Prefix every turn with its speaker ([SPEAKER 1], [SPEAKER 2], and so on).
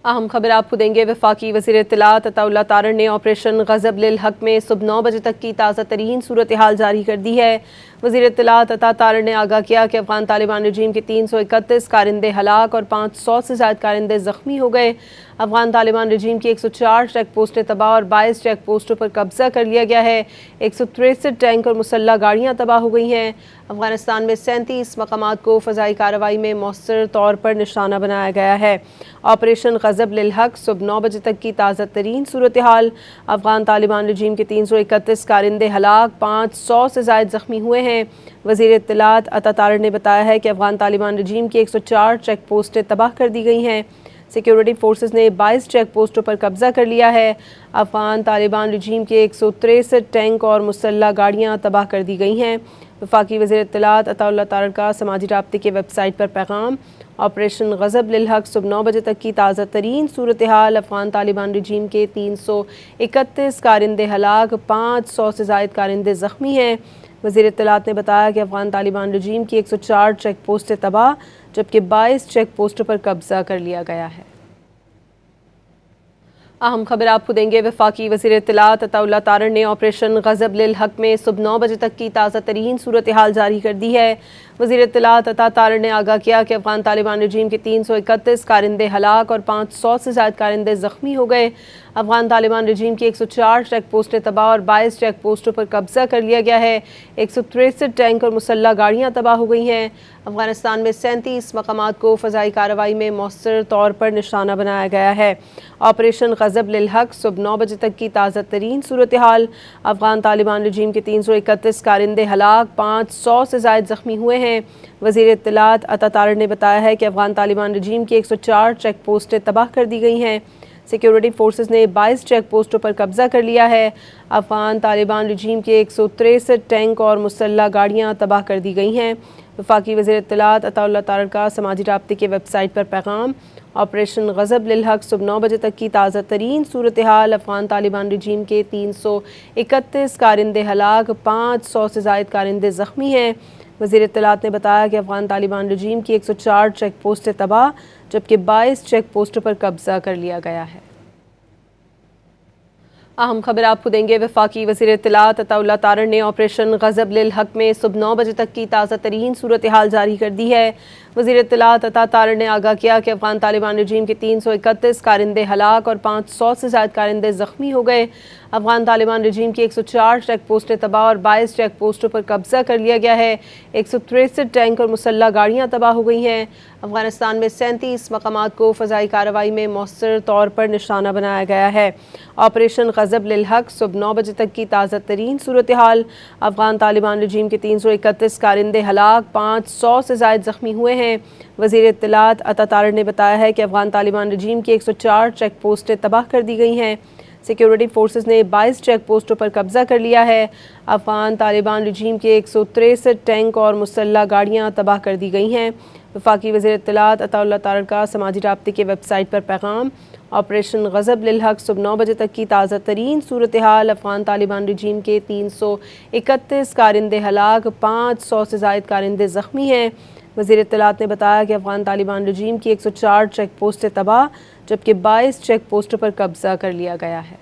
[SPEAKER 1] اہم خبر آپ کو دیں گے۔ وفاقی وزیر اطلاعات عطاءاللہ تارڑ نے آپریشن غضب للحق میں صبح 9 بجے تک کی تازہ ترین صورتحال جاری کر دی ہے۔ وزیر اطلاعات عطا تارڑ نے آگاہ کیا کہ افغان طالبان رجیم کے 331 کارندے ہلاک اور 500 سے زائد کارندے زخمی ہو گئے۔ افغان طالبان رجیم کی 104 چیک پوسٹیں تباہ اور 22 چیک پوسٹوں پر قبضہ کر لیا گیا ہے۔ 163 ٹینک اور مسلح گاڑیاں تباہ ہو گئی ہیں۔ افغانستان میں 37 مقامات کو فضائی کارروائی میں مؤثر طور پر نشانہ بنایا گیا ہے۔ آپریشن غضب للحق صبح 9 بجے تک کی تازہ ترین صورتحال۔ افغان طالبان رجیم کے 331 کارندے ہلاک، 500 سے زائد زخمی ہوئے ہیں۔ وزیر اطلاعات عطا تارڑ نے بتایا ہے کہ افغان طالبان رجیم کی 104 چیک پوسٹیں تباہ کر دی گئی ہیں۔ سیکیورٹی فورسز نے 22 چیک پوسٹوں پر قبضہ کر لیا ہے۔ افغان طالبان رجیم کے 163 ٹینک اور مسلح گاڑیاں تباہ کر دی گئی ہیں۔ وفاقی وزیر اطلاعات عطاءاللہ تارڑ کا سماجی رابطے کی ویب سائٹ پر پیغام۔ آپریشن غضب للحق صبح 9 بجے تک کی تازہ ترین صورتحال۔ افغان طالبان رجیم کے 331 کارندے ہلاک، 500 سے زائد کارندے زخمی ہیں۔ وزیر اطلاعات نے بتایا کہ افغان طالبان رجیم کی 104 چیک پوسٹیں تباہ جبکہ 22 چیک پوسٹوں پر قبضہ کر لیا گیا ہے۔ اہم خبر آپ کو دیں گے۔ وفاقی وزیر اطلاعات عطاءاللہ تارڑ نے آپریشن غضب للحق میں صبح 9 بجے تک کی تازہ ترین صورتحال جاری کر دی ہے۔ وزیر اطلاعات عطا تارڑ نے آگاہ کیا کہ افغان طالبان رجیم کے 331 کارندے ہلاک اور 500 سے زائد کارندے زخمی ہو گئے۔ افغان طالبان رجیم کی 104 چیک پوسٹیں تباہ اور 22 چیک پوسٹوں پر قبضہ کر لیا گیا ہے۔ 163 ٹینک اور مسلح گاڑیاں تباہ ہو گئی ہیں۔ افغانستان میں 37 مقامات کو فضائی کارروائی میں مؤثر طور پر نشانہ بنایا گیا ہے۔ آپریشن غضب للحق صبح 9 بجے تک کی تازہ ترین صورتحال۔ افغان طالبان رجیم کے 331 کارندے ہلاک، 500 سے زائد زخمی ہوئے ہیں۔ وزیر اطلاعات عطا تارڑ نے بتایا ہے کہ افغان طالبان رجیم کی 104 چیک پوسٹیں تباہ کر دی گئی ہیں۔ سیکیورٹی فورسز نے 22 چیک پوسٹوں پر قبضہ کر لیا ہے۔ افغان طالبان رجیم کے 163 ٹینک اور مسلح گاڑیاں تباہ کر دی گئی ہیں۔ وفاقی وزیر اطلاعات عطاءاللہ تارڑ کا سماجی رابطے کی ویب سائٹ پر پیغام۔ آپریشن غضب للحق صبح 9 بجے تک کی تازہ ترین صورتحال۔ افغان طالبان رجیم کے 331 کارندے ہلاک، 500 سے زائد کارندے زخمی ہیں۔ وزیر اطلاعات نے بتایا کہ افغان طالبان رجیم کی 104 چیک پوسٹیں تباہ جبکہ 22 چیک پوسٹوں پر قبضہ کر لیا گیا ہے۔ اہم خبر آپ کو دیں گے۔ وفاقی وزیر اطلاعات عطاءاللہ تارڑ نے آپریشن غضب للحق میں صبح 9 بجے تک کی تازہ ترین صورتحال جاری کر دی ہے۔ وزیر اطلاعات عطا تارڑ نے آگاہ کیا کہ افغان طالبان رجیم کے 331 کارندے ہلاک اور 500 سے زائد کارندے زخمی ہو گئے۔ افغان طالبان رجیم کی 104 چیک پوسٹیں تباہ اور 22 چیک پوسٹوں پر قبضہ کر لیا گیا ہے۔ 163 ٹینک اور مسلح گاڑیاں تباہ ہو گئی ہیں۔ افغانستان میں 37 مقامات کو فضائی کارروائی میں مؤثر طور پر نشانہ بنایا گیا ہے۔ آپریشن غضب للحق صبح 9 بجے تک کی تازہ ترین صورتحال۔ افغان طالبان رجیم کے 331 کارندے ہلاک، 500 سے زائد زخمی ہوئے ہیں۔ وزیر اطلاعات عطا تارڑ نے بتایا ہے کہ افغان طالبان رجیم کی 104 چیک پوسٹیں تباہ کر دی گئی ہیں۔ سیکیورٹی فورسز نے 22 چیک پوسٹوں پر قبضہ کر لیا ہے۔ افغان طالبان رجیم کے 163 ٹینک اور مسلح گاڑیاں تباہ کر دی گئی ہیں۔ وفاقی وزیر اطلاعات عطاءاللہ تارڑ کا سماجی رابطے کی ویب سائٹ پر پیغام۔ آپریشن غضب للحق صبح 9 بجے تک کی تازہ ترین صورتحال۔ افغان طالبان رجیم کے 331 کارندے ہلاک، 500 سے زائد کارندے زخمی ہیں۔ وزیر اطلاعات نے بتایا کہ افغان طالبان رجیم کی 104 چیک پوسٹیں تباہ جبکہ 22 چیک پوسٹوں پر قبضہ کر لیا گیا ہے۔